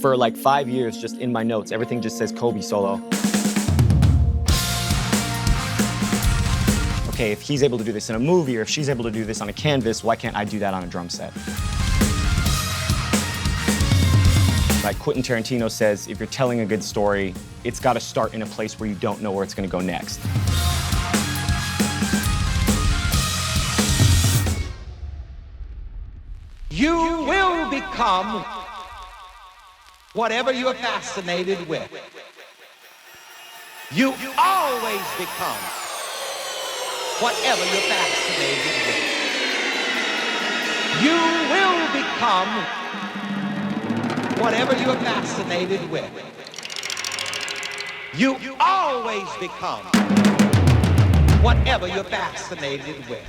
For like 5 years, just in my notes, everything just says Kobe solo. Okay, if he's able to do this in a movie, or if she's able to do this on a canvas, why can't I do that on a drum set? Like Quentin Tarantino says, if you're telling a good story, it's got to start in a place where you don't know where it's going to go next. You will become whatever you're fascinated with. You always become whatever you're fascinated with. You will become whatever you're fascinated with. You always become whatever you're fascinated with.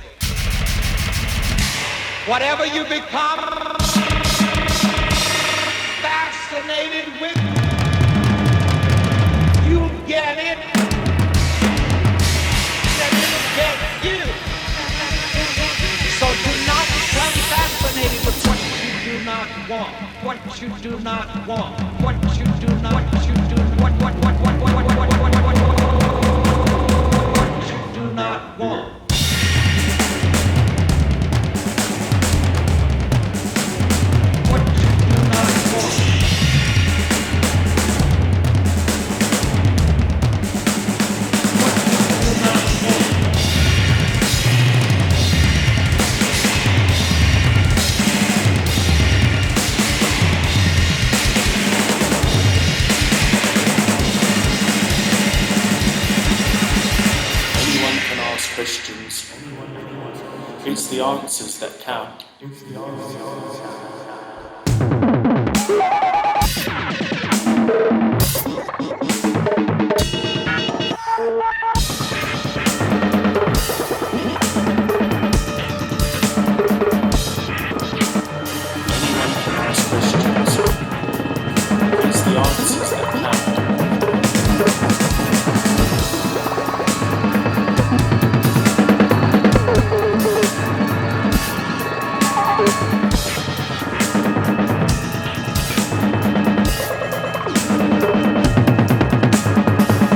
Whatever you become fascinated with, you get it, then it'll get you. So do not become fascinated with what you do not want, what you do not want, what you do not, what you do, what you do not want. Questions. It's the answers that count.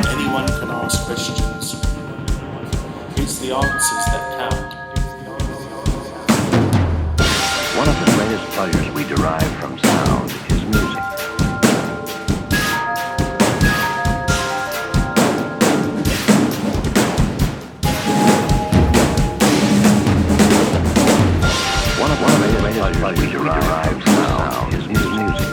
Anyone can ask questions. It's the answers that count. pleasures we derive from sound is music. One of the greatest pleasures we derive from sound is music.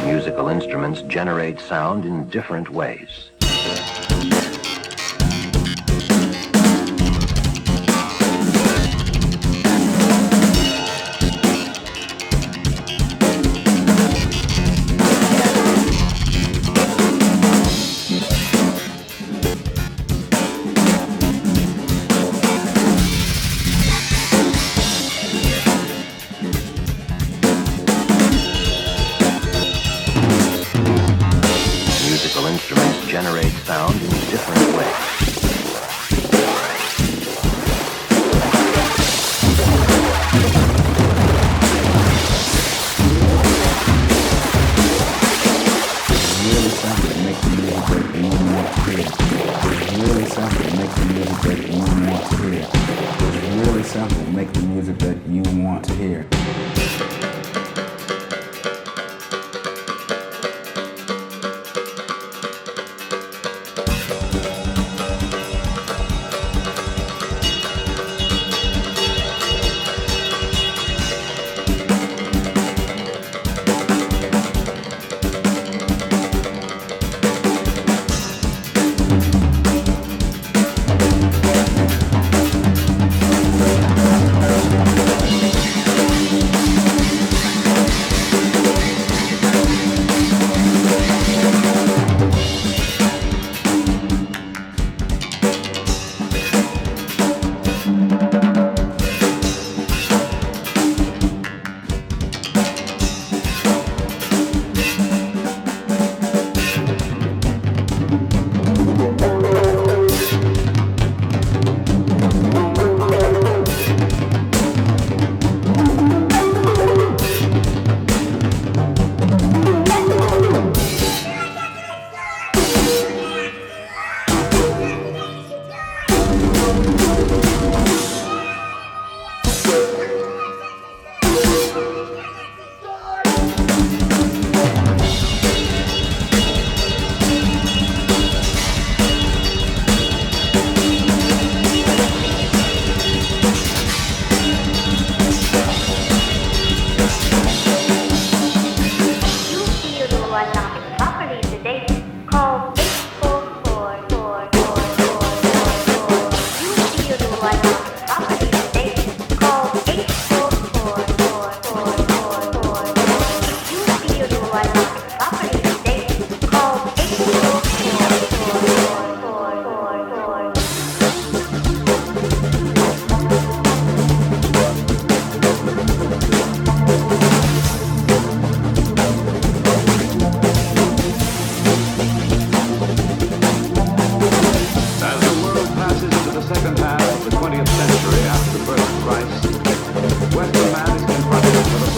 Musical instruments generate sound in different ways. Musical instruments generate sound in different ways. Really something that makes the music that you want to hear. It's really something that makes the music that you want to hear. It's really something that makes the music that you want to hear.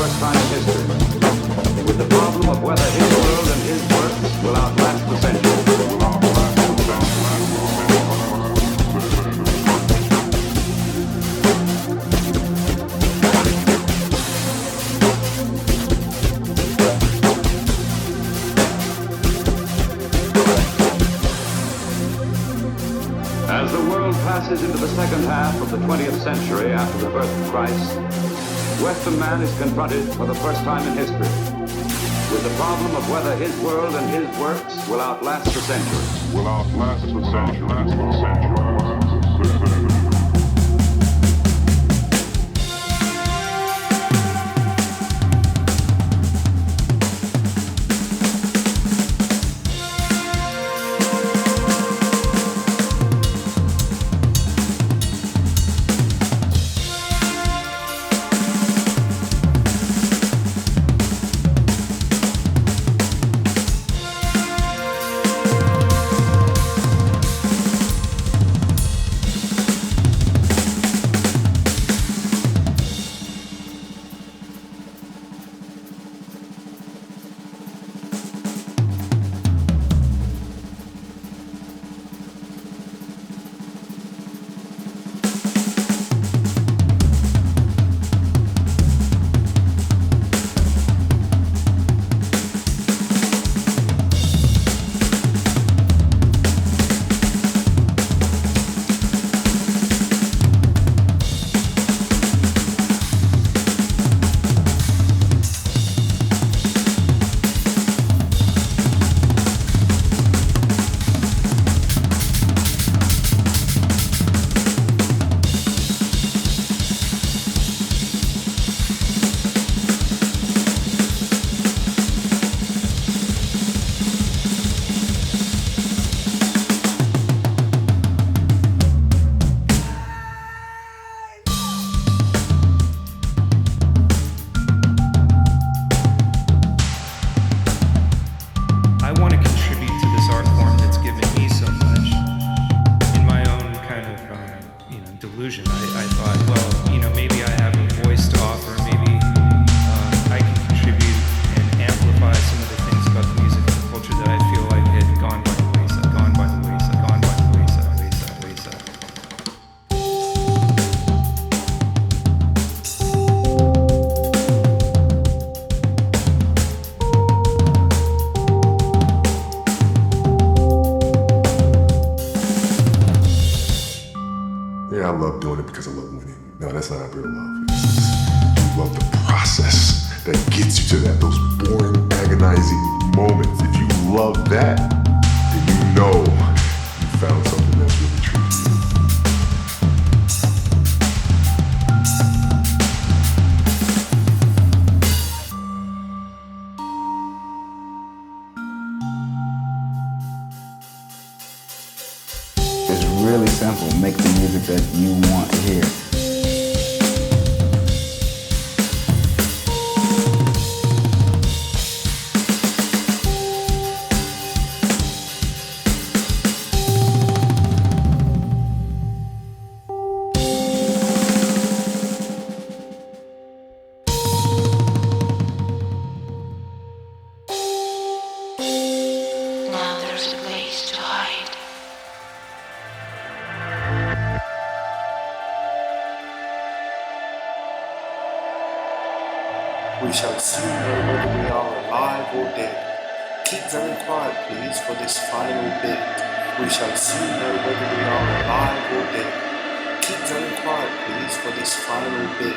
first time in history, with the problem of whether his world and his works will outlast the century. As the world passes into the second half of the 20th century after the birth of Christ, Western man is confronted for the first time in history with the problem of whether his world and his works will outlast the century. Will outlast the century. That's not real love. You love the process that gets you to that, those boring, agonizing moments. If you love that, then you know you found something that's really true to you. It's really simple. Make the music that you want to hear. We shall soon know whether we are alive or dead. Keep very quiet, please, for this final bit. We shall soon know whether we are alive or dead. Keep very quiet, please, for this final bit.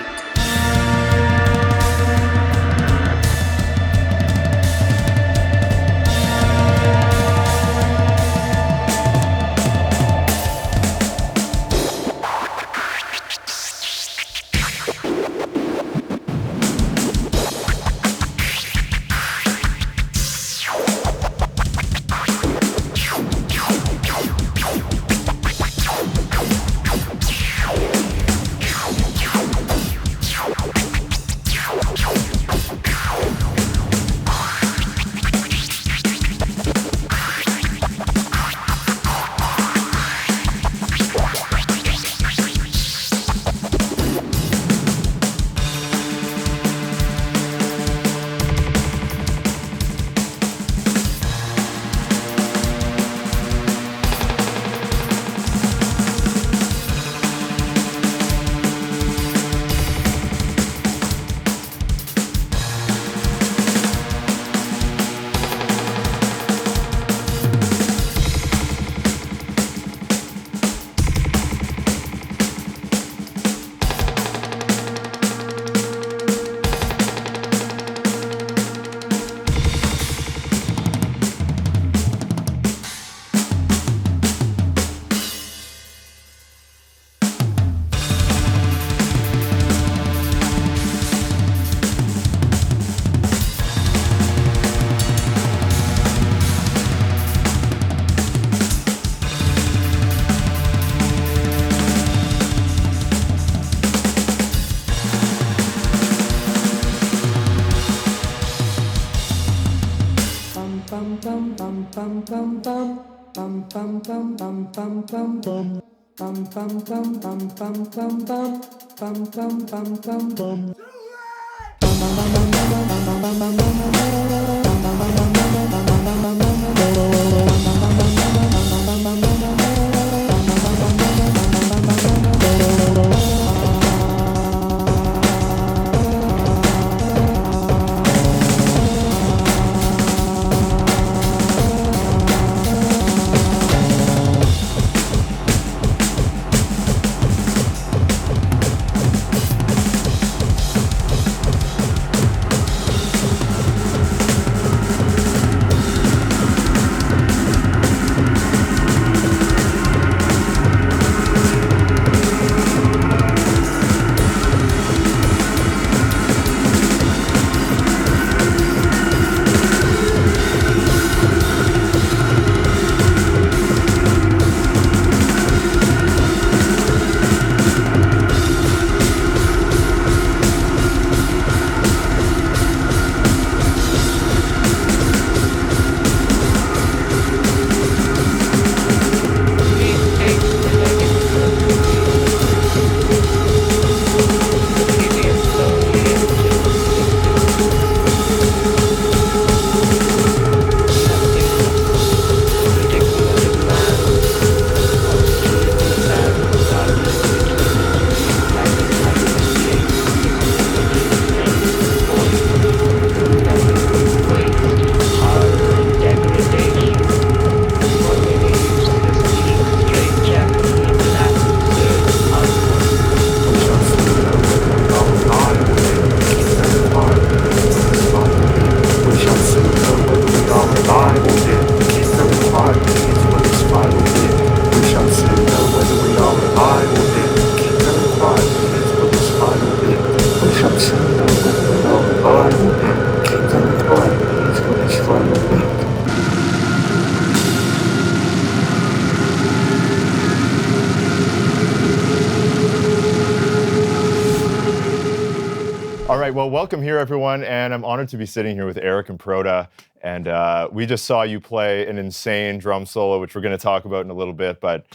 All right, well, welcome here, everyone, and I'm honored to be sitting here with Aric Improta, and we just saw you play an insane drum solo, which we're going to talk about in a little bit, but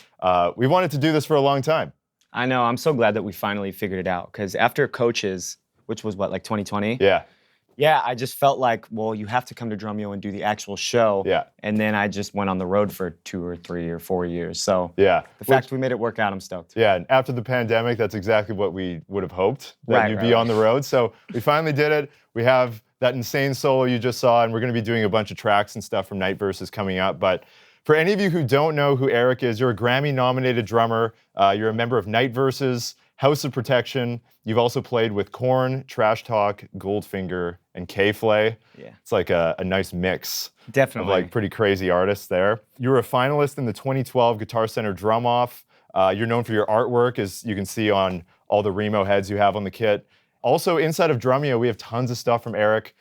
we wanted to do this for a long time. I know. I'm so glad that we finally figured it out, because after Coaches, which was what, like 2020? Yeah. Yeah, I just felt like, well, you have to come to Drumeo and do the actual show. Yeah. And then I just went on the road for 2 or 3 or 4 years. So Yeah. the fact we made it work out, I'm stoked. Yeah, and after the pandemic, that's exactly what we would have hoped, that you'd be on the road. So we finally did it. We have that insane solo you just saw, and we're going to be doing a bunch of tracks and stuff from Night Versus coming up. But for any of you who don't know who Aric is, you're a Grammy-nominated drummer. You're a member of Night Versus, House of Protection. You've also played with Korn, Trash Talk, Goldfinger, and K-Flay. Yeah. It's like a nice mix. Definitely. Of like pretty crazy artists there. You were a finalist in the 2012 Guitar Center Drum Off. You're known for your artwork, as you can see on all the Remo heads you have on the kit. Also, inside of Drumeo, we have tons of stuff from Aric.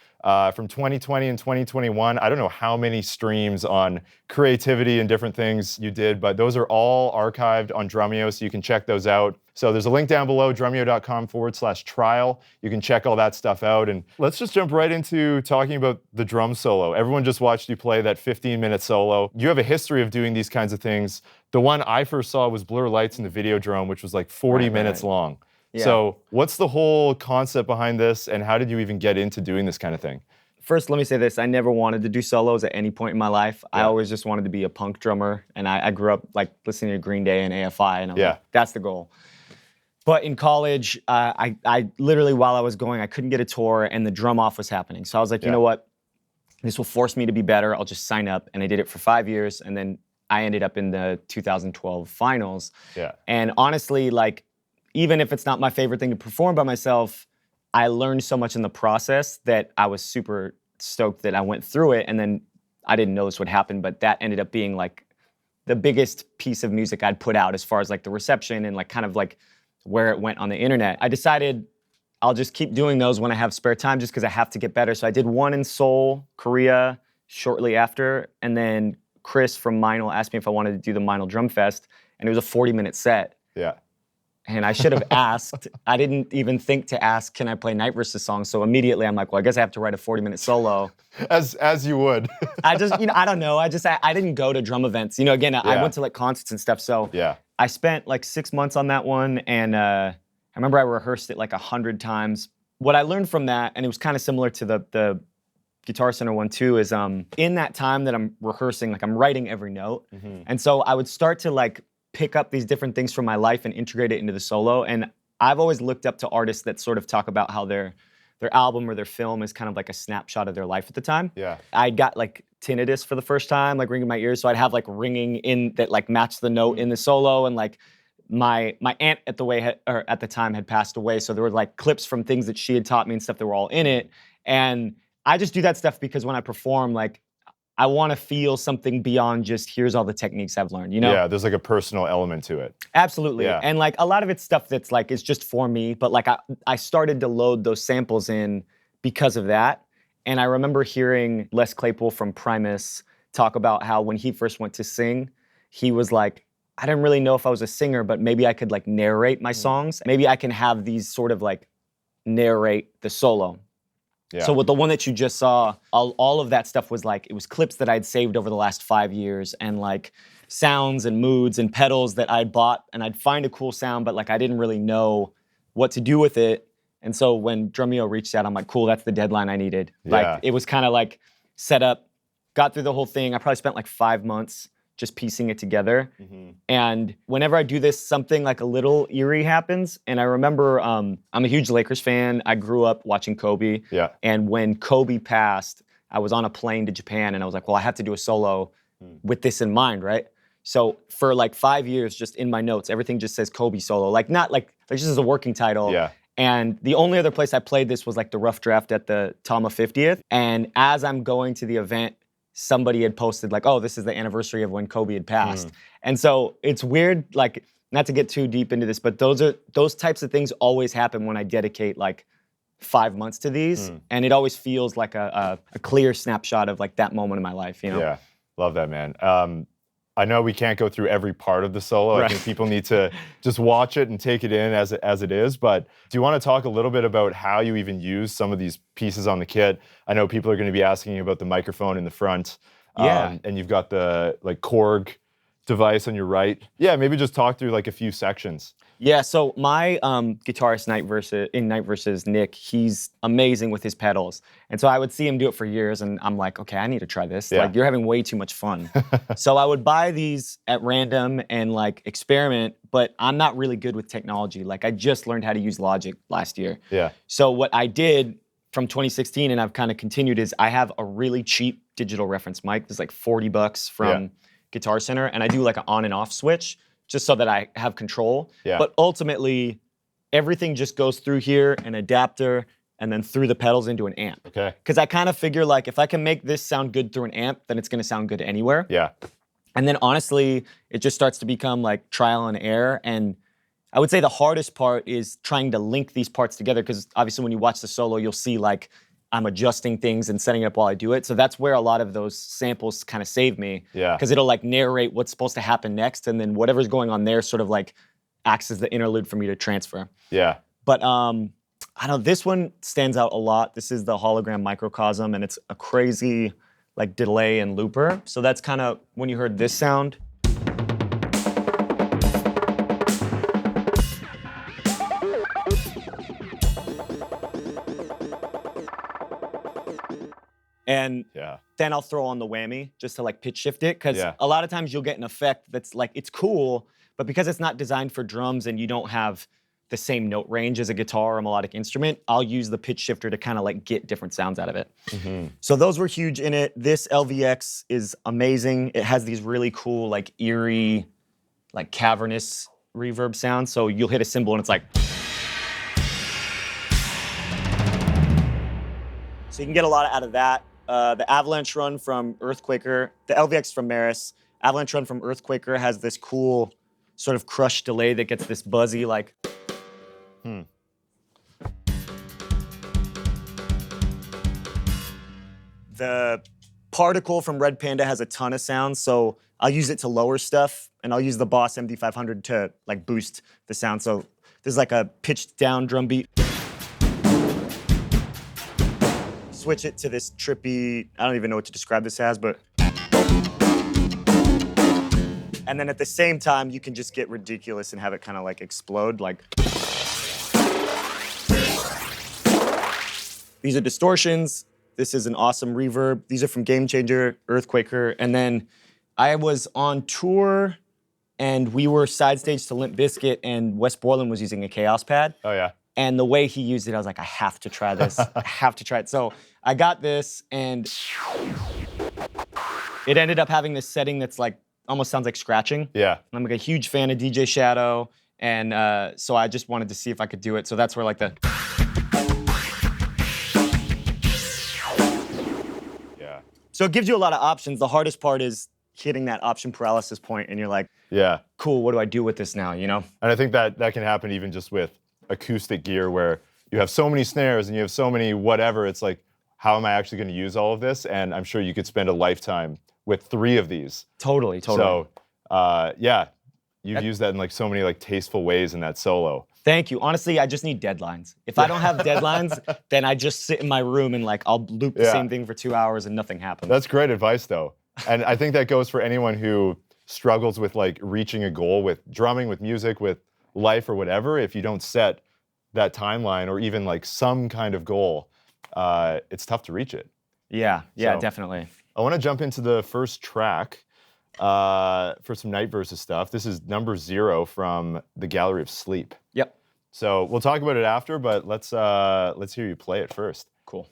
From 2020 and 2021, I don't know how many streams on creativity and different things you did, but those are all archived on Drumeo, so you can check those out. So there's a link down below, drumeo.com/trial. You can check all that stuff out. And let's just jump right into talking about the drum solo. Everyone just watched you play that 15-minute solo. You have a history of doing these kinds of things. The one I first saw was Blur Lights in the Videodrome, which was like 40 minutes long. Yeah. So what's the whole concept behind this, and how did you even get into doing this kind of thing? First, let me say this. I never wanted to do solos at any point in my life. Yeah. I always just wanted to be a punk drummer, and I grew up like listening to Green Day and AFI, and I was like, that's the goal. But in college, I literally, while I was going, I couldn't get a tour, and the drum off was happening. So I was like, you know what? This will force me to be better. I'll just sign up. And I did it for 5 years, and then I ended up in the 2012 finals. Yeah. And honestly, like, even if it's not my favorite thing to perform by myself, I learned so much in the process that I was super stoked that I went through it. And then I didn't know this would happen, but that ended up being like the biggest piece of music I'd put out as far as like the reception and like kind of like where it went on the internet. I decided I'll just keep doing those when I have spare time just because I have to get better. So I did one in Seoul, Korea, shortly after. And then Chris from Meinl asked me if I wanted to do the Meinl Drum Fest. And it was a 40-minute set. Yeah. And I should have asked. I didn't even think to ask, can I play Night Versus song? So immediately I'm like, well, I guess I have to write a 40-minute solo. As you would. I just, I don't know. I didn't go to drum events. Again, I went to like concerts and stuff. So Yeah. I spent like 6 months on that one. And I remember I rehearsed it like 100 times. What I learned from that, and it was kind of similar to the Guitar Center one too, is in that time that I'm rehearsing, like I'm writing every note. And so I would start to like pick up these different things from my life and integrate it into the solo. And I've always looked up to artists that sort of talk about how their album or their film is kind of like a snapshot of their life at the time. Yeah. I got like tinnitus for the first time, like ringing in my ears. So I'd have like ringing in that like matched the note in the solo. And like my aunt at the time had passed away. So there were like clips from things that she had taught me and stuff that were all in it. And I just do that stuff because when I perform, like I want to feel something beyond just here's all the techniques I've learned, Yeah, there's like a personal element to it. Absolutely. Yeah. And like a lot of it's stuff that's like, it's just for me, but like I started to load those samples in because of that. And I remember hearing Les Claypool from Primus talk about how when he first went to sing, he was like, I didn't really know if I was a singer, but maybe I could like narrate my songs. Maybe I can have these sort of like narrate the solo. Yeah. So with the one that you just saw, all of that stuff was like, it was clips that I'd saved over the last 5 years and like sounds and moods and pedals that I'd bought, and I'd find a cool sound, but like I didn't really know what to do with it. And so when Drumeo reached out, I'm like, cool, that's the deadline I needed. Yeah. Like it was kind of like set up, got through the whole thing. I probably spent like 5 months just piecing it together. And whenever I do this, something like a little eerie happens. And I remember I'm a huge Lakers fan. I grew up watching Kobe. Yeah. And when Kobe passed, I was on a plane to Japan and I was like, well, I have to do a solo with this in mind, right? So for like 5 years, just in my notes, everything just says Kobe solo. Like not like just as a working title. Yeah. And the only other place I played this was like the rough draft at the Tama 50th. And as I'm going to the event, somebody had posted like, oh, this is the anniversary of when Kobe had passed. And so it's weird, like, not to get too deep into this, but those types of things always happen when I dedicate like 5 months to these. And it always feels like a clear snapshot of like that moment in my life, Yeah, love that, man. I know we can't go through every part of the solo. Right. I think people need to just watch it and take it in as it is. But do you want to talk a little bit about how you even use some of these pieces on the kit? I know people are going to be asking you about the microphone in the front. Yeah. And you've got the like Korg device on your right. Yeah, maybe just talk through like a few sections. Yeah, so my guitarist in Night Versus, Nick, he's amazing with his pedals. And so I would see him do it for years, and I'm like, okay, I need to try this. Yeah. Like, you're having way too much fun. So I would buy these at random and like experiment, but I'm not really good with technology. Like, I just learned how to use Logic last year. Yeah. So what I did from 2016, and I've kind of continued, is I have a really cheap digital reference mic. It's like $40 from Guitar Center, and I do like an on and off switch, just so that I have control. Yeah. But ultimately, everything just goes through here, an adapter, and then through the pedals into an amp. Okay. Because I kind of figure like, if I can make this sound good through an amp, then it's gonna sound good anywhere. Yeah. And then honestly, it just starts to become like trial and error. And I would say the hardest part is trying to link these parts together, because obviously when you watch the solo, you'll see like I'm adjusting things and setting it up while I do it. So that's where a lot of those samples kind of save me. Yeah. Because it'll like narrate what's supposed to happen next, and then whatever's going on there sort of like acts as the interlude for me to transfer. Yeah. But I don't know, this one stands out a lot. This is the Hologram Microcosm, and it's a crazy like delay and looper. So that's kind of when you heard this sound. And then I'll throw on the whammy just to like pitch shift it, because a lot of times you'll get an effect that's like, it's cool, but because it's not designed for drums and you don't have the same note range as a guitar or a melodic instrument, I'll use the pitch shifter to kind of like get different sounds out of it. So those were huge in it. This LVX is amazing. It has these really cool, like eerie, like cavernous reverb sounds. So you'll hit a cymbal and it's like, so you can get a lot out of that. The Avalanche Run from Earthquaker, the LVX from Maris, Avalanche Run from Earthquaker has this cool sort of crush delay that gets this buzzy like. The Particle from Red Panda has a ton of sounds, so I'll use it to lower stuff. and I'll use the Boss MD500 to like boost the sound. So there's like a pitched down drum beat. Switch it to this trippy, I don't even know what to describe this as, but. And then at the same time, you can just get ridiculous and have it kind of like explode. Like. These are distortions. This is an awesome reverb. These are from Game Changer, Earthquaker. And then I was on tour and we were side stage to Limp Bizkit and Wes Borland was using a Chaos pad. Oh, yeah. And the way he used it, I was like, I have to try this. I have to try it. So I got this and it ended up having this setting that's like, almost sounds like scratching. Yeah. I'm like a huge fan of DJ Shadow. And so I just wanted to see if I could do it. So that's where like the. So it gives you a lot of options. The hardest part is hitting that option paralysis point and you're like, yeah, cool, what do I do with this now, you know? And I think that can happen even just with acoustic gear where you have so many snares and you have so many whatever. It's like, how am I actually going to use all of this? And I'm sure you could spend a lifetime with 3 of these. Totally. So, yeah, you've used that in like so many like tasteful ways in that solo. Thank you. Honestly, I just need deadlines. If I don't have deadlines, then I just sit in my room and like I'll loop the same thing for 2 hours and nothing happens. That's great advice though. And I think that goes for anyone who struggles with like reaching a goal with drumming, with music, with life or whatever. If you don't set that timeline or even like some kind of goal, it's tough to reach it. Yeah, So, definitely. I want to jump into the first track for some Night Versus stuff. This is number 0 from the Gallery of Sleep. Yep. So we'll talk about it after, but let's hear you play it first. Cool.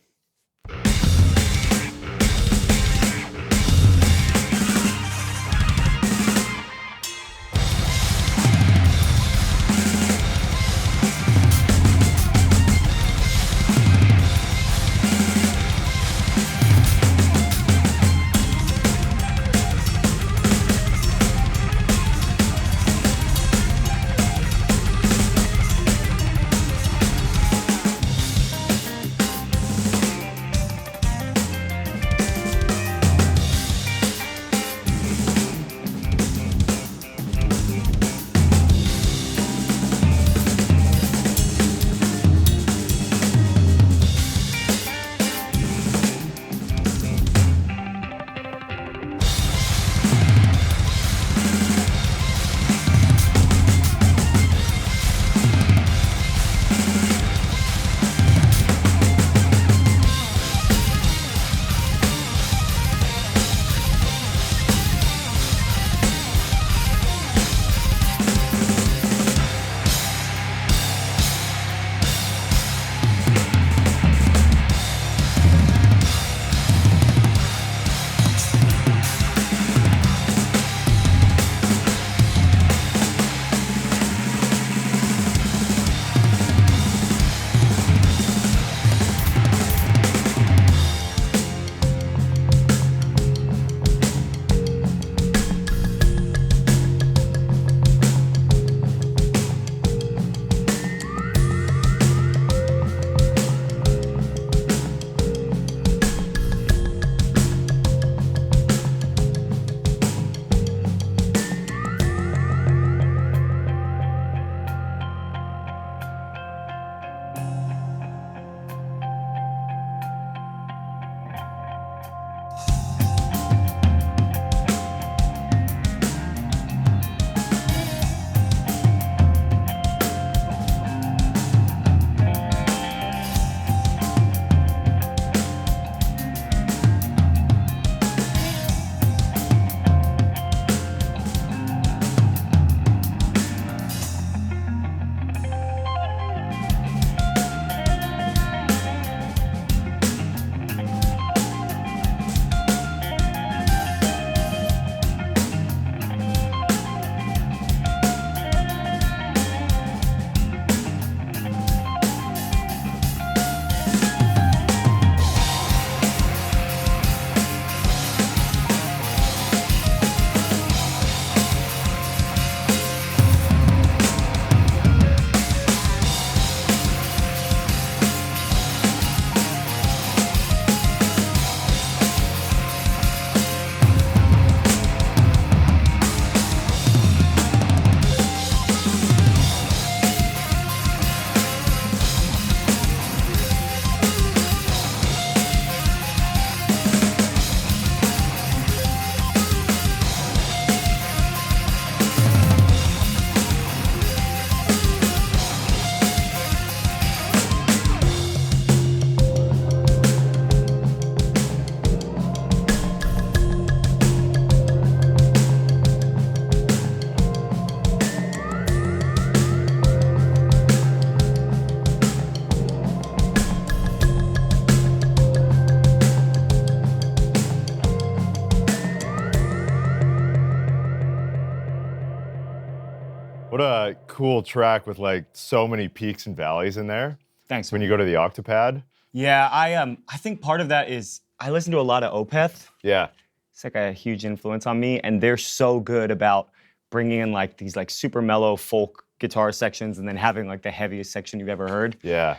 What a cool track with like so many peaks and valleys in there. Thanks. When you go to the Octopad. Yeah, I think part of that is I listen to a lot of Opeth. Yeah. It's like a huge influence on me, and they're so good about bringing in like these like super mellow folk guitar sections and then having like the heaviest section you've ever heard. Yeah.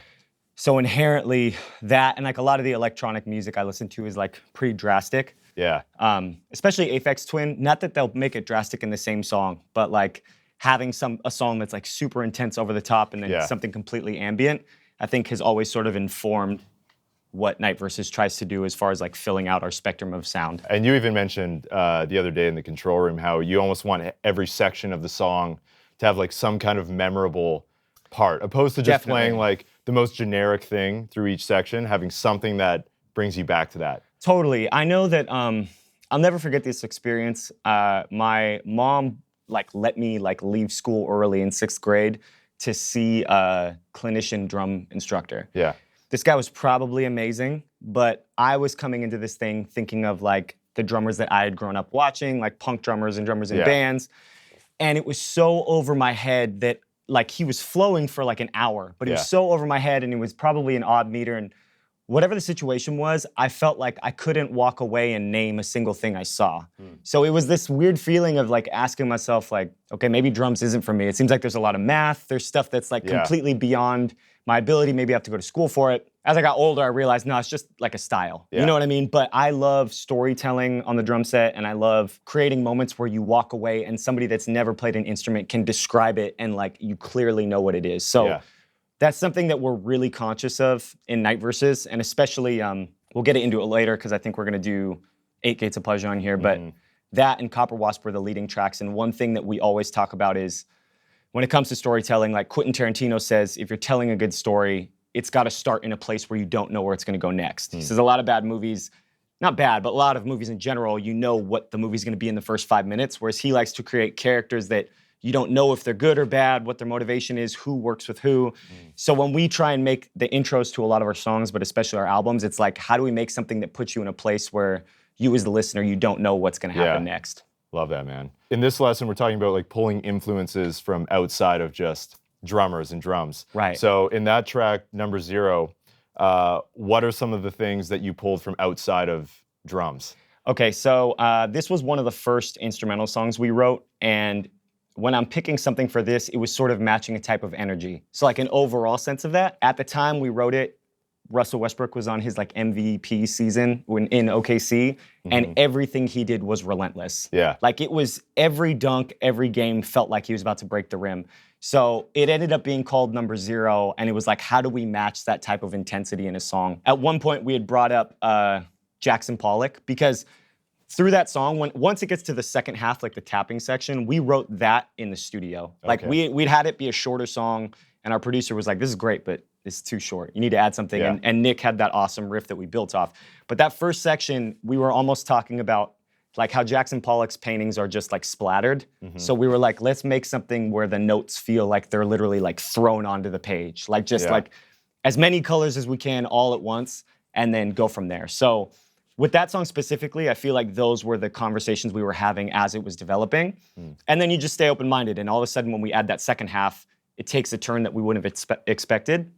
So inherently that, and like a lot of the electronic music I listen to is like pretty drastic. Yeah. Especially Aphex Twin, not that they'll make it drastic in the same song, but like having a song that's like super intense over the top and then something completely ambient, I think has always sort of informed what Night Versus tries to do as far as like filling out our spectrum of sound. And you even mentioned the other day in the control room how you almost want every section of the song to have like some kind of memorable part, opposed to just playing like the most generic thing through each section, having something that brings you back to that. Totally. I know that I'll never forget this experience. My mom like let me like leave school early in 6th grade to see a clinician drum instructor. Yeah. This guy was probably amazing, but I was coming into this thing thinking of like the drummers that I had grown up watching, like punk drummers and drummers in bands. And it was so over my head that like he was flowing for like an hour, but he was so over my head and it was probably an odd meter. And whatever the situation was, I felt like I couldn't walk away and name a single thing I saw. So it was this weird feeling of like asking myself like, okay, maybe drums isn't for me. It seems like there's a lot of math. There's stuff that's like completely beyond my ability. Maybe I have to go to school for it. As I got older, I realized, no, it's just like a style. You know what I mean? But I love storytelling on the drum set, and I love creating moments where you walk away and somebody that's never played an instrument can describe it and like you clearly know what it is. So that's something that we're really conscious of in Night Versus, and especially, we'll get into it later because I think we're gonna do 8 Gates of Pleasure on here, but that and Copper Wasp are the leading tracks, and one thing that we always talk about is when it comes to storytelling, like Quentin Tarantino says, if you're telling a good story, it's gotta start in a place where you don't know where it's gonna go next. He says a lot of bad movies, not bad, but a lot of movies in general, you know what the movie's gonna be in the first 5 minutes, whereas he likes to create characters that you don't know if they're good or bad, what their motivation is, who works with who. So when we try and make the intros to a lot of our songs, but especially our albums, it's like, how do we make something that puts you in a place where you as the listener, you don't know what's gonna happen next? Love that, man. In this lesson, we're talking about like pulling influences from outside of just drummers and drums. Right. So in that track, number 0, what are some of the things that you pulled from outside of drums? Okay, so this was one of the first instrumental songs we wrote, and when I'm picking something for this, it was sort of matching a type of energy. So like an overall sense of that. At the time we wrote it, Russell Westbrook was on his like MVP season in OKC, and everything he did was relentless. Yeah. Like it was every dunk, every game felt like he was about to break the rim. So it ended up being called number 0, and it was like, how do we match that type of intensity in a song? At one point we had brought up Jackson Pollock, because through that song, once it gets to the second half, like the tapping section, we wrote that in the studio. Like we'd had it be a shorter song, and our producer was like, this is great, but it's too short. You need to add something. Yeah. And Nick had that awesome riff that we built off. But that first section, we were almost talking about like how Jackson Pollock's paintings are just like splattered. So we were like, let's make something where the notes feel like they're literally like thrown onto the page. Like just like as many colors as we can all at once, and then go from there. So with that song specifically, I feel like those were the conversations we were having as it was developing. And then you just stay open-minded, and all of a sudden when we add that second half, it takes a turn that we wouldn't have expected.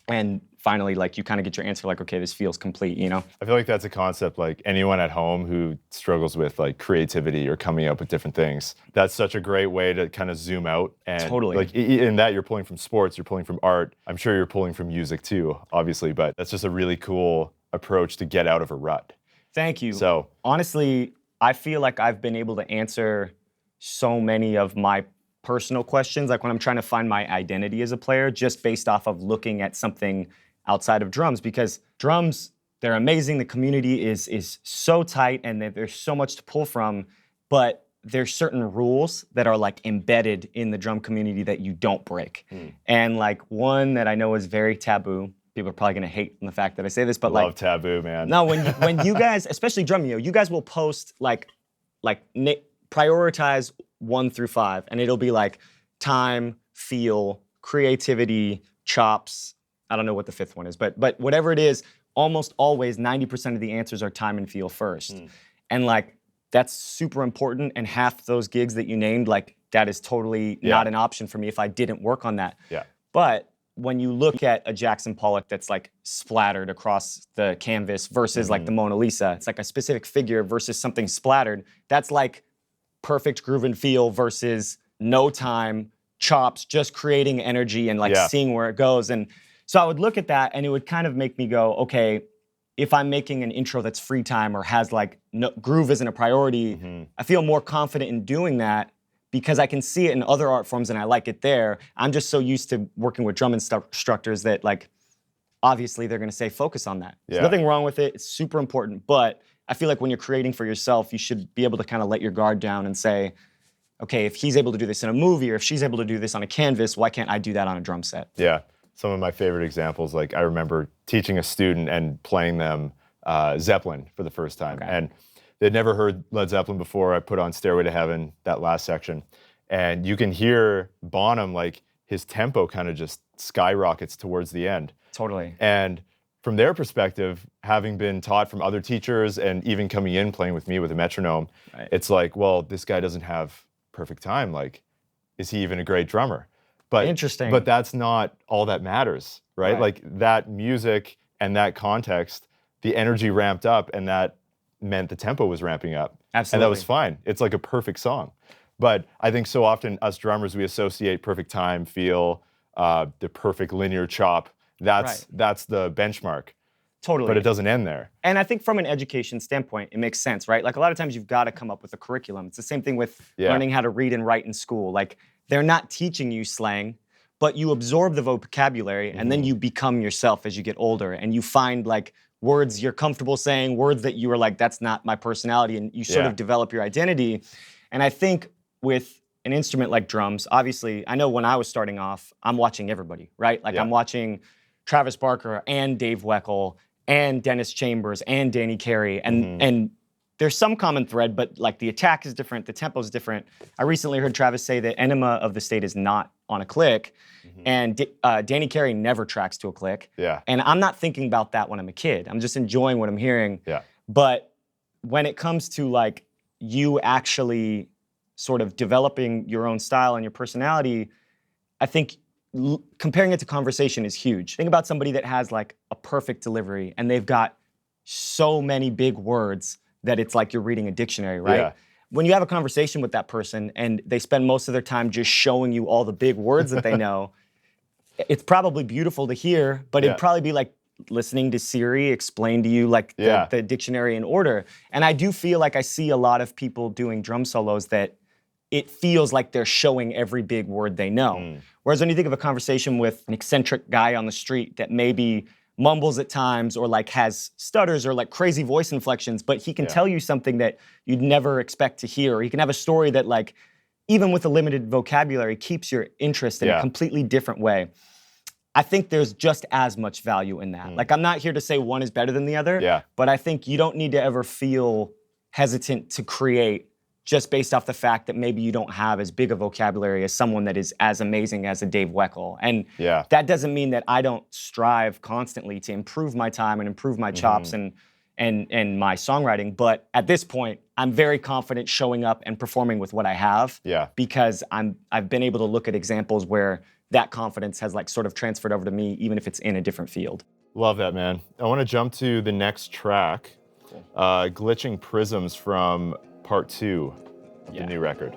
And finally, like you kind of get your answer like, okay, this feels complete, you know? I feel like that's a concept like anyone at home who struggles with like creativity or coming up with different things. That's such a great way to kind of zoom out. And Totally. like in that you're pulling from sports, you're pulling from art. I'm sure you're pulling from music too, obviously, but that's just a really cool approach to get out of a rut. Thank you. So honestly, I feel like I've been able to answer so many of my personal questions, like when I'm trying to find my identity as a player, just based off of looking at something outside of drums, because drums, they're amazing. The community is so tight, and there's so much to pull from, but there's certain rules that are like embedded in the drum community that you don't break. And like one that I know is very taboo. People are probably gonna hate the fact that I say this, but love taboo, man. No, when you guys, especially Drumeo, you guys will post like prioritize 1 through 5, and it'll be like time, feel, creativity, chops. I don't know what the 5th one is, but whatever it is, almost always 90% of the answers are time and feel first. And like that's super important, and half those gigs that you named, like that is totally not an option for me if I didn't work on that. Yeah. But when you look at a Jackson Pollock that's like splattered across the canvas versus like the Mona Lisa, it's like a specific figure versus something splattered. That's like perfect groove and feel versus no time, chops, just creating energy and like seeing where it goes. And so I would look at that and it would kind of make me go, okay, if I'm making an intro that's free time or has like no, groove isn't a priority, I feel more confident in doing that because I can see it in other art forms and I like it there. I'm just so used to working with drum instructors that like, obviously they're gonna say focus on that. There's nothing wrong with it, it's super important, but I feel like when you're creating for yourself, you should be able to kind of let your guard down and say, okay, if he's able to do this in a movie or if she's able to do this on a canvas, why can't I do that on a drum set? Yeah, some of my favorite examples, like I remember teaching a student and playing them Zeppelin for the first time. And they'd never heard Led Zeppelin before. I put on Stairway to Heaven, that last section. And you can hear Bonham, like his tempo kind of just skyrockets towards the end. Totally. And from their perspective, having been taught from other teachers and even coming in playing with me with a metronome, it's like, well, this guy doesn't have perfect time. Like, is he even a great drummer? But interesting. But that's not all that matters, right? Like that music and that context, the energy ramped up and that meant the tempo was ramping up. Absolutely. And that was fine. It's like a perfect song. But I think so often us drummers, we associate perfect time, feel, the perfect linear chop. That's the benchmark. Totally. But it doesn't end there. And I think from an education standpoint, it makes sense, right? Like a lot of times you've got to come up with a curriculum. It's the same thing with learning how to read and write in school. Like they're not teaching you slang, but you absorb the vocabulary and then you become yourself as you get older and you find like words you're comfortable saying, words that you are like, that's not my personality, and you sort of develop your identity. And I think with an instrument like drums, obviously, I know when I was starting off, I'm watching everybody, right? Like I'm watching Travis Barker and Dave Weckl and Dennis Chambers and Danny Carey, and there's some common thread, but like the attack is different, the tempo is different. I recently heard Travis say that Enema of the State is not on a click, and Danny Carey never tracks to a click. And I'm not thinking about that when I'm a kid. I'm just enjoying what I'm hearing. But when it comes to like you actually sort of developing your own style and your personality, I think comparing it to conversation is huge. Think about somebody that has like a perfect delivery and they've got so many big words that it's like you're reading a dictionary, right? When you have a conversation with that person and they spend most of their time just showing you all the big words that they know, it's probably beautiful to hear, but it'd probably be like listening to Siri explain to you like the dictionary in order. And I do feel like I see a lot of people doing drum solos that it feels like they're showing every big word they know. Whereas when you think of a conversation with an eccentric guy on the street that maybe mumbles at times or like has stutters or like crazy voice inflections, but he can tell you something that you'd never expect to hear. Or he can have a story that like, even with a limited vocabulary, keeps your interest in a completely different way. I think there's just as much value in that. Like I'm not here to say one is better than the other, but I think you don't need to ever feel hesitant to create just based off the fact that maybe you don't have as big a vocabulary as someone that is as amazing as a Dave Weckl. And that doesn't mean that I don't strive constantly to improve my time and improve my chops and my songwriting. But at this point, I'm very confident showing up and performing with what I have because I've been able to look at examples where that confidence has like sort of transferred over to me, even if it's in a different field. Love that, man. I want to jump to the next track, Glitching Prisms from Part 2 of the new record.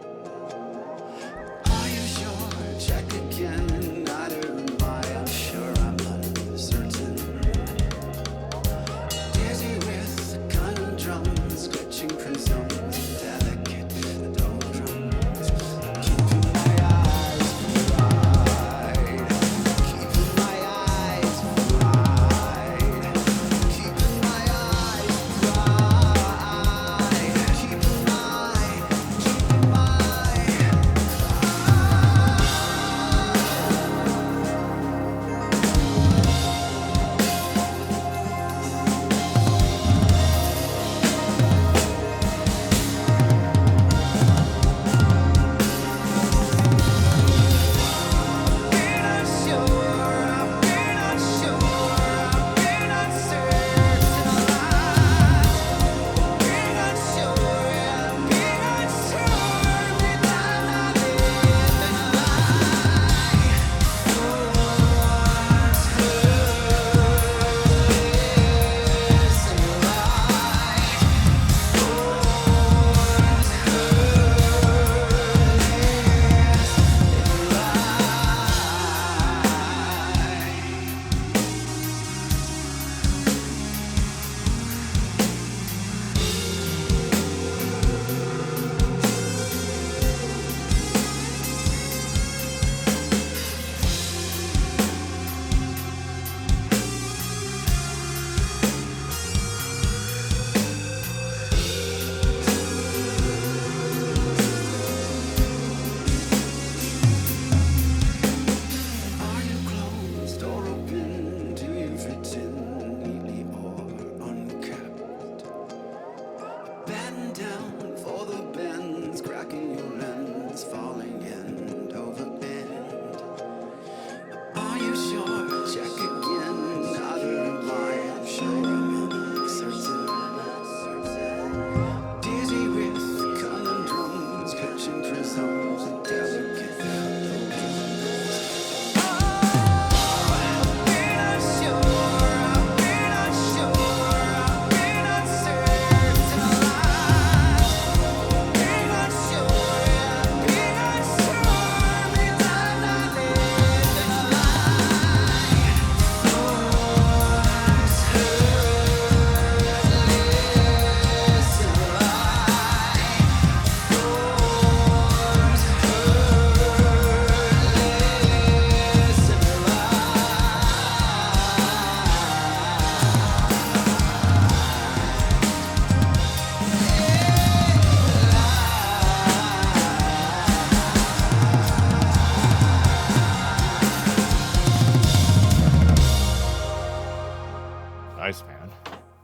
Nice, man.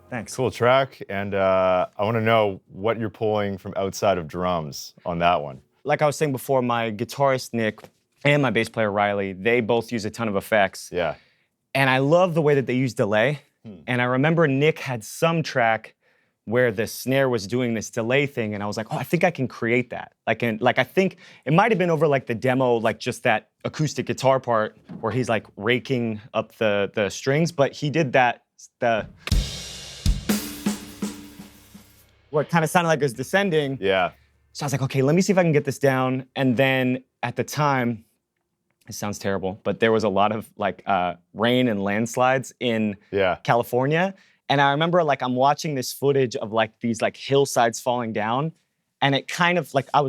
Thanks. Cool track. And I want to know what you're pulling from outside of drums on that one. Like I was saying before, my guitarist, Nick, and my bass player, Riley, they both use a ton of effects. Yeah. And I love the way that they use delay. And I remember Nick had some track where the snare was doing this delay thing, and I was like, oh, I think I can create that. I think it might have been over like the demo, like just that acoustic guitar part where he's like raking up the strings, but he did that, what kind of sounded like it was descending. Yeah. So I was like, okay, let me see if I can get this down. And then at the time, it sounds terrible, but there was a lot of like rain and landslides in California. And I remember like I'm watching this footage of like these like hillsides falling down. And it kind of like I'm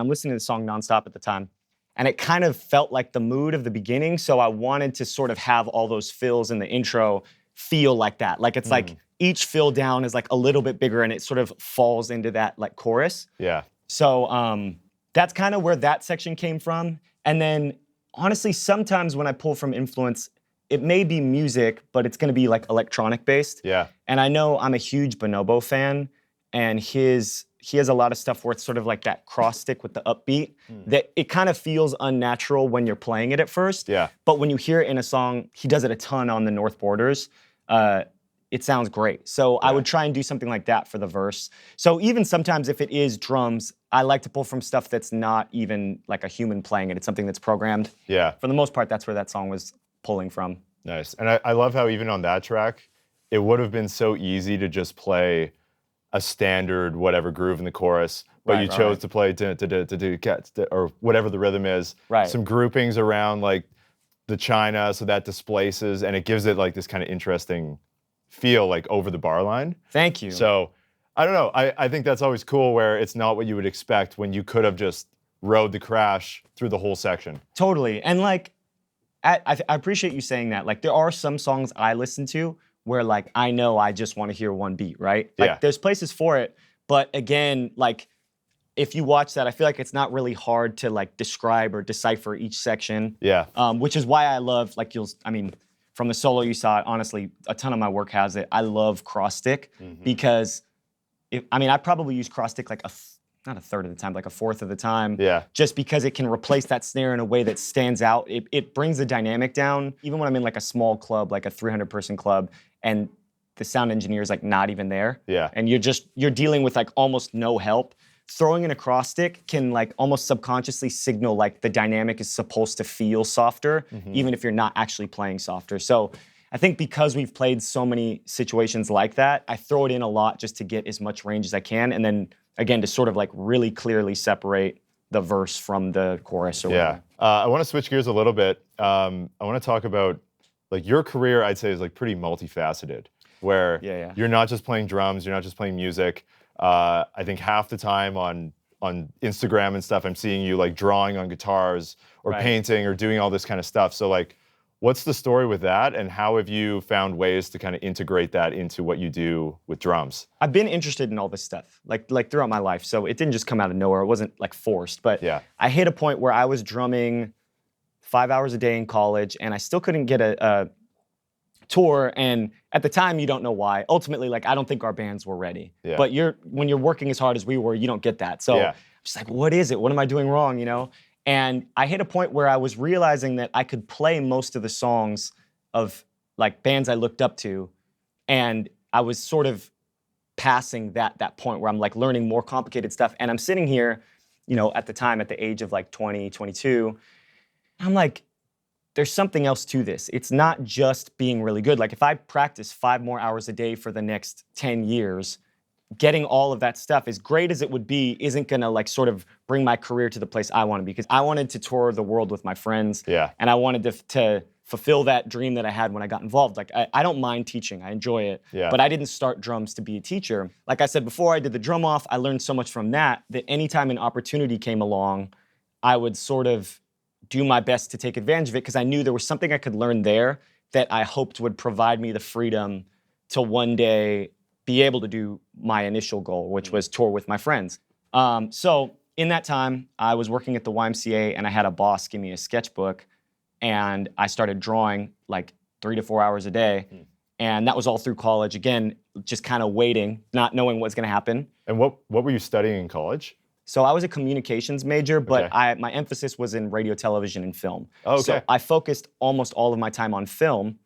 listening to the song nonstop at the time. And it kind of felt like the mood of the beginning. So I wanted to sort of have all those fills in the intro feel like that. Like it's like each fill down is like a little bit bigger and it sort of falls into that like chorus. Yeah. So that's kind of where that section came from. And then honestly, sometimes when I pull from influence, it may be music, but it's gonna be like electronic based. Yeah. And I know I'm a huge Bonobo fan, and he has a lot of stuff where it's sort of like that cross stick with the upbeat, that it kind of feels unnatural when you're playing it at first. Yeah. But when you hear it in a song, he does it a ton on the North Borders. It sounds great. So I would try and do something like that for the verse. So even sometimes if it is drums, I like to pull from stuff that's not even like a human playing it. It's something that's programmed. Yeah. For the most part, that's where that song was pulling from. Nice. And I love how even on that track, it would have been so easy to just play a standard whatever groove in the chorus, but you chose to play or whatever the rhythm is. Right. Some groupings around like the China, so that displaces, and it gives it like this kind of interesting feel like over the bar line. Thank you. So I don't know. I think that's always cool where it's not what you would expect when you could have just rode the crash through the whole section. Totally. And like, I appreciate you saying that. Like, there are some songs I listen to where like I know I just want to hear one beat, right? Like there's places for it, but again, like if you watch that, I feel like it's not really hard to like describe or decipher each section. Yeah. Which is why I love like from the solo you saw it, honestly, a ton of my work has it. I love cross stick because I probably use cross stick like not a third of the time, like a fourth of the time. Yeah. Just because it can replace that snare in a way that stands out. It brings the dynamic down. Even when I'm in like a small club, like a 300-person club, and the sound engineer is like not even there. Yeah. And you're dealing with like almost no help. Throwing in a cross stick can like almost subconsciously signal like the dynamic is supposed to feel softer, even if you're not actually playing softer. So I think because we've played so many situations like that, I throw it in a lot just to get as much range as I can. And then again, to sort of like really clearly separate the verse from the chorus or whatever. I want to switch gears a little bit. I want to talk about like your career, I'd say, is like pretty multifaceted, where you're not just playing drums, you're not just playing music. I think half the time on Instagram and stuff, I'm seeing you like drawing on guitars or painting or doing all this kind of stuff. So like, what's the story with that, and how have you found ways to kind of integrate that into what you do with drums? I've been interested in all this stuff like throughout my life, so it didn't just come out of nowhere. It wasn't like forced, but I hit a point where I was drumming 5 hours a day in college, and I still couldn't get a tour. And at the time, you don't know why. Ultimately, like I don't think our bands were ready. Yeah. But when you're working as hard as we were, you don't get that. So I'm just like, what is it? What am I doing wrong? You know? And I hit a point where I was realizing that I could play most of the songs of like bands I looked up to, and I was sort of passing that point where I'm like learning more complicated stuff. And I'm sitting here, you know, at the time at the age of like 20, 22, I'm like, there's something else to this. It's not just being really good. Like if I practice 5 more hours a day for the next 10 years, getting all of that stuff, as great as it would be, isn't gonna like sort of bring my career to the place I want to be. Because I wanted to tour the world with my friends. And I wanted to fulfill that dream that I had when I got involved. Like I don't mind teaching, I enjoy it. But I didn't start drums to be a teacher. Like I said before, I did the drum off. I learned so much from that anytime an opportunity came along, I would sort of do my best to take advantage of it, because I knew there was something I could learn there that I hoped would provide me the freedom to one day be able to do my initial goal, which was tour with my friends. So in that time, I was working at the YMCA, and I had a boss give me a sketchbook, and I started drawing like 3 to 4 hours a day. And that was all through college. Again, just kind of waiting, not knowing what's going to happen. And what were you studying in college? So I was a communications major, but Okay. my emphasis was in radio, television, and film. Oh, So okay. I focused almost all of my time on film.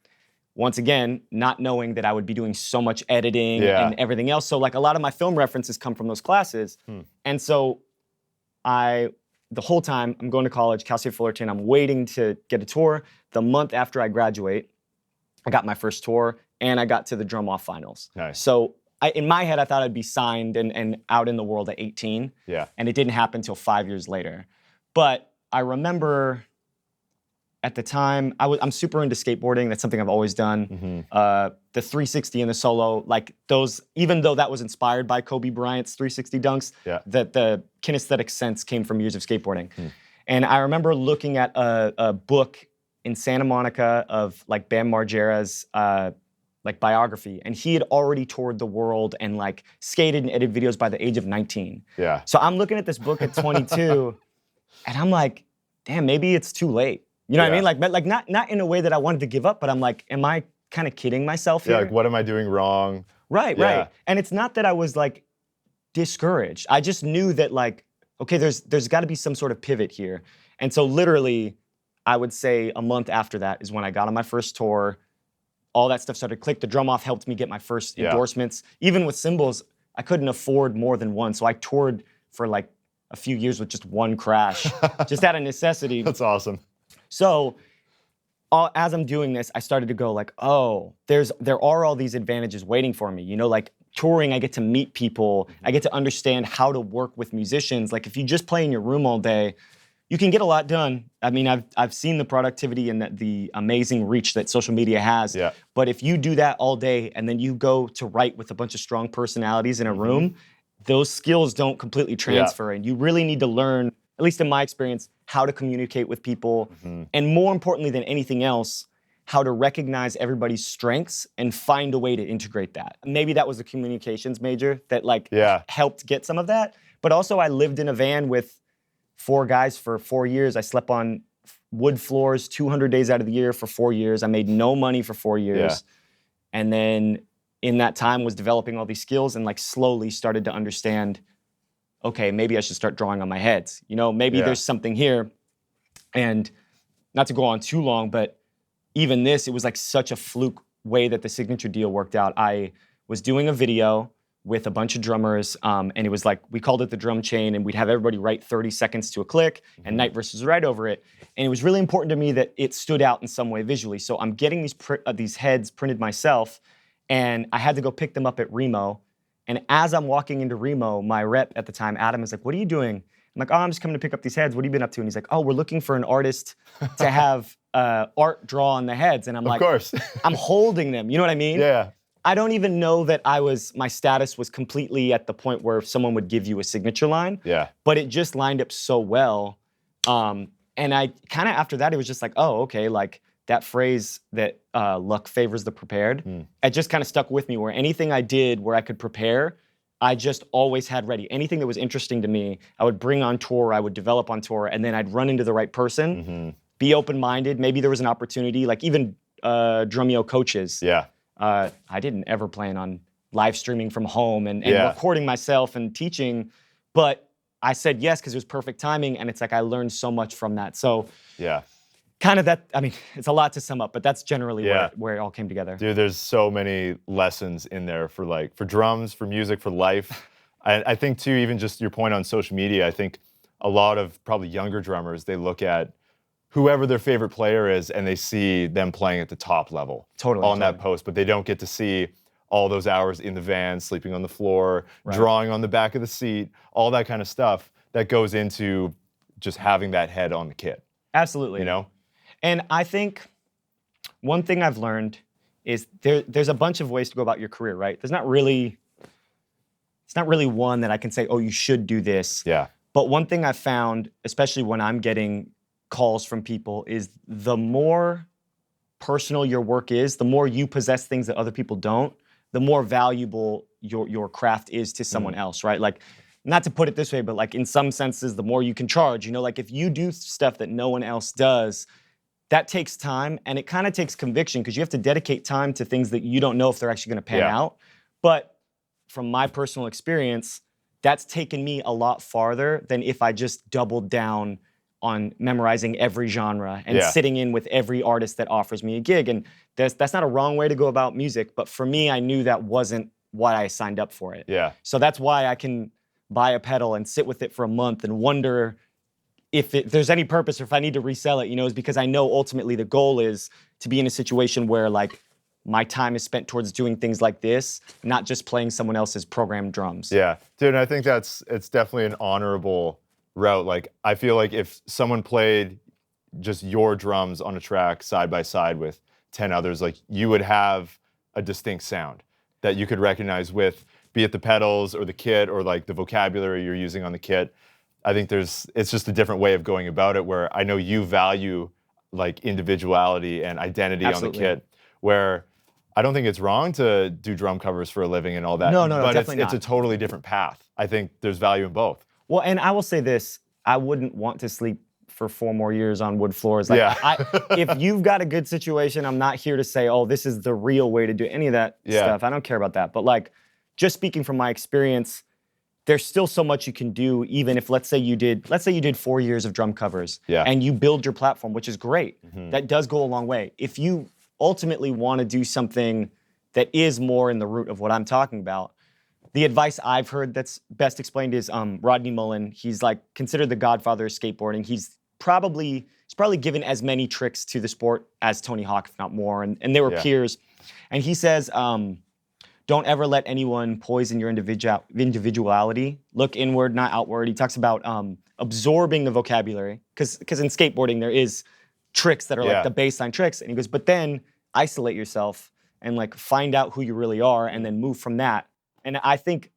Once again, not knowing that I would be doing so much editing Yeah. and everything else. So like a lot of my film references come from those classes. And so the whole time I'm going to college, Cal State Fullerton, I'm waiting to get a tour. The month after I graduate, I got my first tour and I got to the drum off finals. Nice. So in my head, I thought I'd be signed and out in the world at 18. Yeah. And it didn't happen until 5 years later. But I remember at the time, I'm super into skateboarding. That's something I've always done. The 360 and the solo, like those, even though that was inspired by Kobe Bryant's 360 dunks, that the kinesthetic sense came from years of skateboarding. And I remember looking at a book in Santa Monica of like Bam Margera's like biography, and he had already toured the world and like skated and edited videos by the age of 19. Yeah. So I'm looking at this book at 22, and I'm like, damn, maybe it's too late. You know what I mean? Like not in a way that I wanted to give up, but I'm like, am I kind of kidding myself here? Yeah, like what am I doing wrong? Right, Yeah. right. And it's not that I was like discouraged. I just knew that like, okay, there's got to be some sort of pivot here. And so literally, I would say a month after that is when I got on my first tour. All that stuff started to click. The drum off helped me get my first endorsements. Even with cymbals, I couldn't afford more than one. So I toured for like a few years with just one crash, just out of necessity. That's awesome. So as I'm doing this, I started to go like, oh, there are all these advantages waiting for me. You know, like touring, I get to meet people. I get to understand how to work with musicians. Like if you just play in your room all day, you can get a lot done. I mean, I've seen the productivity and the amazing reach that social media has. Yeah. But if you do that all day and then you go to write with a bunch of strong personalities in a room, those skills don't completely transfer. And you really need to learn, at least in my experience, how to communicate with people. And more importantly than anything else, how to recognize everybody's strengths and find a way to integrate that. Maybe that was a communications major that like helped get some of that. But also I lived in a van with 4 guys for 4 years. I slept on wood floors 200 days out of the year for 4 years. I made no money for 4 years. And then in that time was developing all these skills and like slowly started to understand, okay, maybe I should start drawing on my heads. You know, maybe there's something here. And not to go on too long, but even this, it was like such a fluke way that the signature deal worked out. I was doing a video with a bunch of drummers, and it was like, we called it the drum chain, and we'd have everybody write 30 seconds to a click, and Night Versus right over it. And it was really important to me that it stood out in some way visually. So I'm getting these heads printed myself, and I had to go pick them up at Remo. And as I'm walking into Remo, my rep at the time, Adam, is like, what are you doing? I'm like, oh, I'm just coming to pick up these heads. What have you been up to? And he's like, oh, we're looking for an artist to have art draw on the heads. And I'm like, of course. I'm holding them. You know what I mean? Yeah. I don't even know that my status was completely at the point where someone would give you a signature line. Yeah. But it just lined up so well. And I kind of, after that, it was just like, oh, okay, like that phrase that luck favors the prepared, it just kind of stuck with me where anything I did where I could prepare, I just always had ready. Anything that was interesting to me, I would bring on tour, I would develop on tour, and then I'd run into the right person, be open-minded. Maybe there was an opportunity, like even Drumeo coaches. Yeah. I didn't ever plan on live streaming from home and recording myself and teaching, but I said yes because it was perfect timing, and it's like I learned so much from that. So kind of that, I mean, it's a lot to sum up, but that's generally where it all came together. Dude, there's so many lessons in there for drums, for music, for life. I think too, even just your point on social media, I think a lot of probably younger drummers, they look at whoever their favorite player is and they see them playing at the top level on that post, but they don't get to see all those hours in the van, sleeping on the floor, drawing on the back of the seat, all that kind of stuff that goes into just having that head on the kit. Absolutely. You know? And I think one thing I've learned is there's a bunch of ways to go about your career, right? It's not really one that I can say, oh, you should do this. Yeah. But one thing I've found, especially when I'm getting calls from people, is the more personal your work is, the more you possess things that other people don't, the more valuable your craft is to someone else, right? Like, not to put it this way, but like in some senses, the more you can charge, you know, like if you do stuff that no one else does, that takes time, and it kind of takes conviction because you have to dedicate time to things that you don't know if they're actually going to pan out. But from my personal experience, that's taken me a lot farther than if I just doubled down on memorizing every genre and sitting in with every artist that offers me a gig. And that's not a wrong way to go about music, but for me, I knew that wasn't why I signed up for it. Yeah. So that's why I can buy a pedal and sit with it for a month and wonder if there's any purpose or if I need to resell it, is because I know ultimately the goal is to be in a situation where like my time is spent towards doing things like this, not just playing someone else's programmed drums. Yeah, dude, I think it's definitely an honorable route. Like, I feel like if someone played just your drums on a track side by side with 10 others, like you would have a distinct sound that you could recognize with, be it the pedals or the kit or like the vocabulary you're using on the kit. I think it's just a different way of going about it where I know you value like individuality and identity Absolutely. on the kit, where I don't think it's wrong to do drum covers for a living and all that. No, but definitely it's not. a totally different path. I think there's value in both. Well, and I will say this, I wouldn't want to sleep for 4 more years on wood floors. Like, if you've got a good situation, I'm not here to say, oh, this is the real way to do any of that stuff. I don't care about that. But like, just speaking from my experience, there's still so much you can do, even if let's say you did 4 years of drum covers and you build your platform, which is great. That does go a long way. If you ultimately want to do something that is more in the root of what I'm talking about, the advice I've heard that's best explained is Rodney Mullen. He's like considered the godfather of skateboarding. He's probably given as many tricks to the sport as Tony Hawk, if not more, and they were peers. And he says, don't ever let anyone poison your individuality. Look inward, not outward. He talks about absorbing the vocabulary, because in skateboarding there is tricks that are like the baseline tricks. And he goes, but then isolate yourself and like find out who you really are and then move from that. And I think,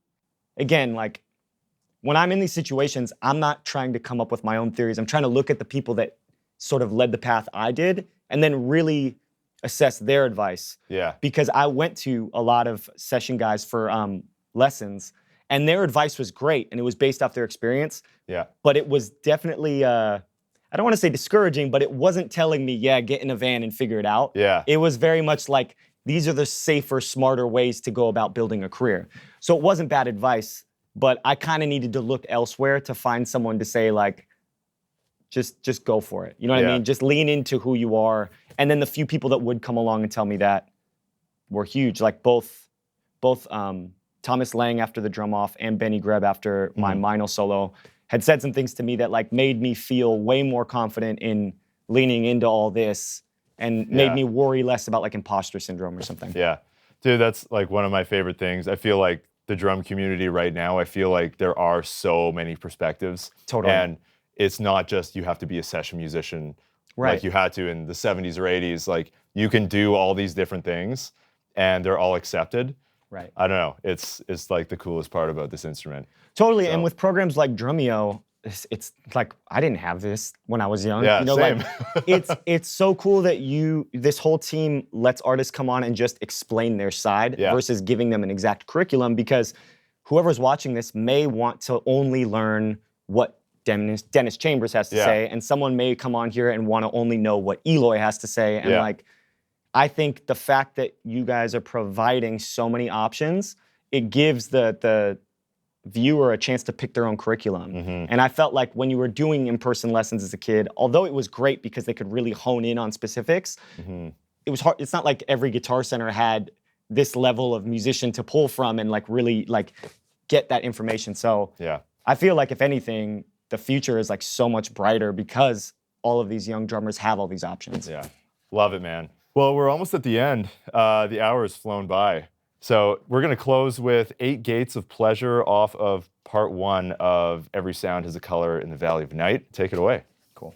again, like when I'm in these situations, I'm not trying to come up with my own theories. I'm trying to look at the people that sort of led the path I did and then really assess their advice. Yeah. Because I went to a lot of session guys for lessons, and their advice was great, and it was based off their experience. Yeah. But it was definitely, I don't want to say discouraging, but it wasn't telling me, get in a van and figure it out. Yeah. It was very much like, these are the safer, smarter ways to go about building a career. So it wasn't bad advice, but I kind of needed to look elsewhere to find someone to say like, just go for it. You know what I mean? Just lean into who you are. And then the few people that would come along and tell me that were huge. Like both Thomas Lang after the drum off and Benny Greb after my Mino solo had said some things to me that like made me feel way more confident in leaning into all this and made me worry less about like imposter syndrome or something. Yeah. Dude, that's like one of my favorite things. I feel like the drum community right now, I feel like there are so many perspectives. Totally. And it's not just you have to be a session musician like you had to in the 70s or 80s. Like you can do all these different things and they're all accepted. Right. I don't know. It's like the coolest part about this instrument. Totally. So. And with programs like Drumeo, it's like I didn't have this when I was young. Yeah, same. Like it's so cool that this whole team lets artists come on and just explain their side versus giving them an exact curriculum, because whoever's watching this may want to only learn what Dennis Chambers has to say, and someone may come on here and want to only know what Eloy has to say. And like, I think the fact that you guys are providing so many options, it gives the viewer a chance to pick their own curriculum. And I felt like when you were doing in-person lessons as a kid, although it was great because they could really hone in on specifics, it was hard. It's not like every Guitar Center had this level of musician to pull from and like really like get that information. So I feel like if anything, the future is like so much brighter because all of these young drummers have all these options. Yeah, love it, man. Well, we're almost at the end. The hour has flown by. So we're going to close with 8 Gates of Pleasure off of part 1 of Every Sound Has a Color in the Valley of Night. Take it away. Cool.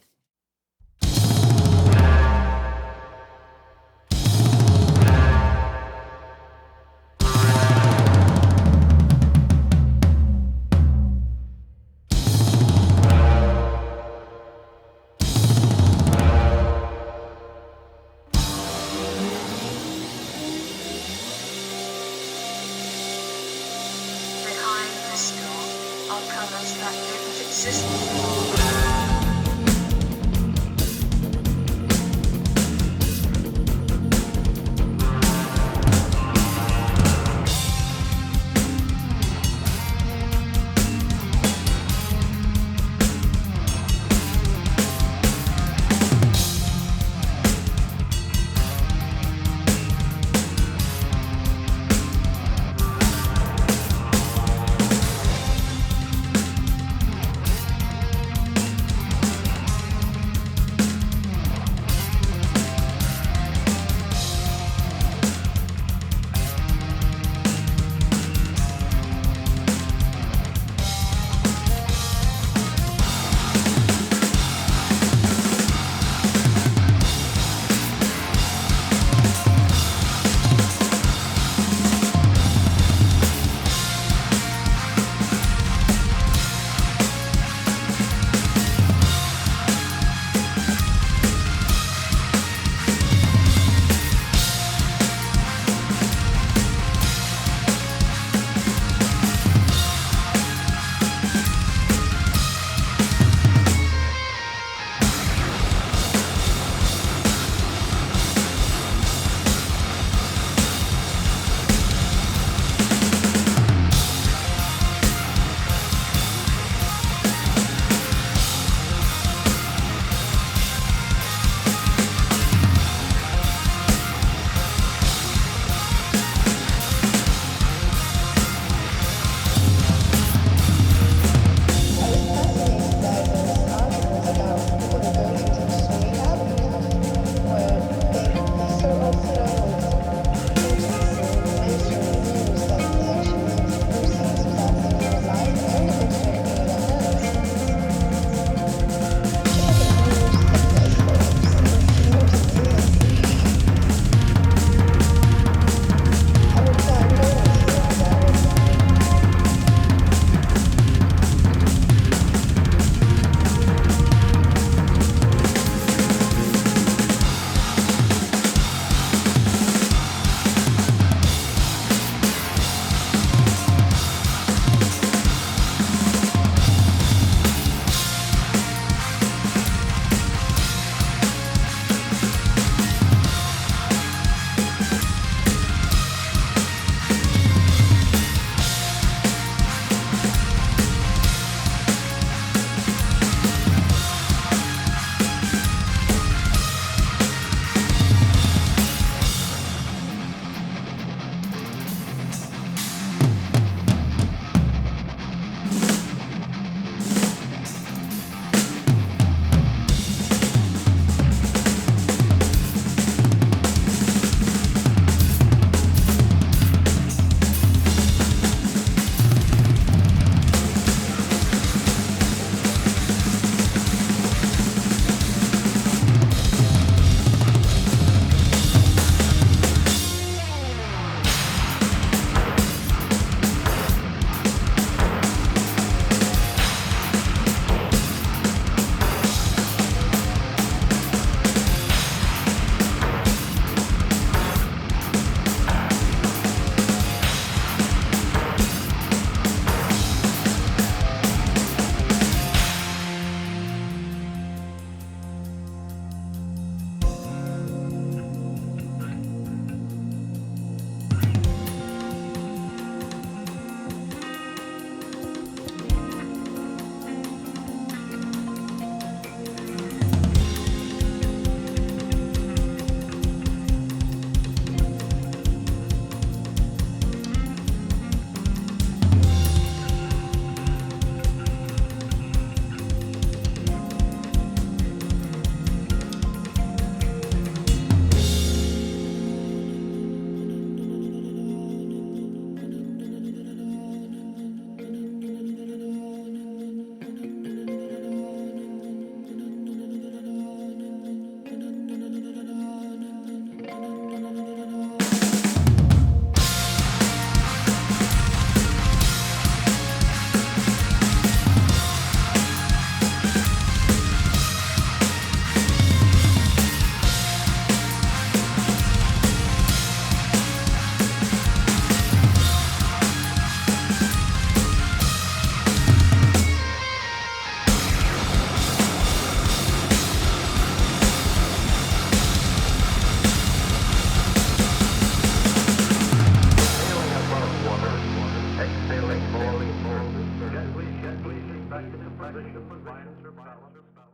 wonder about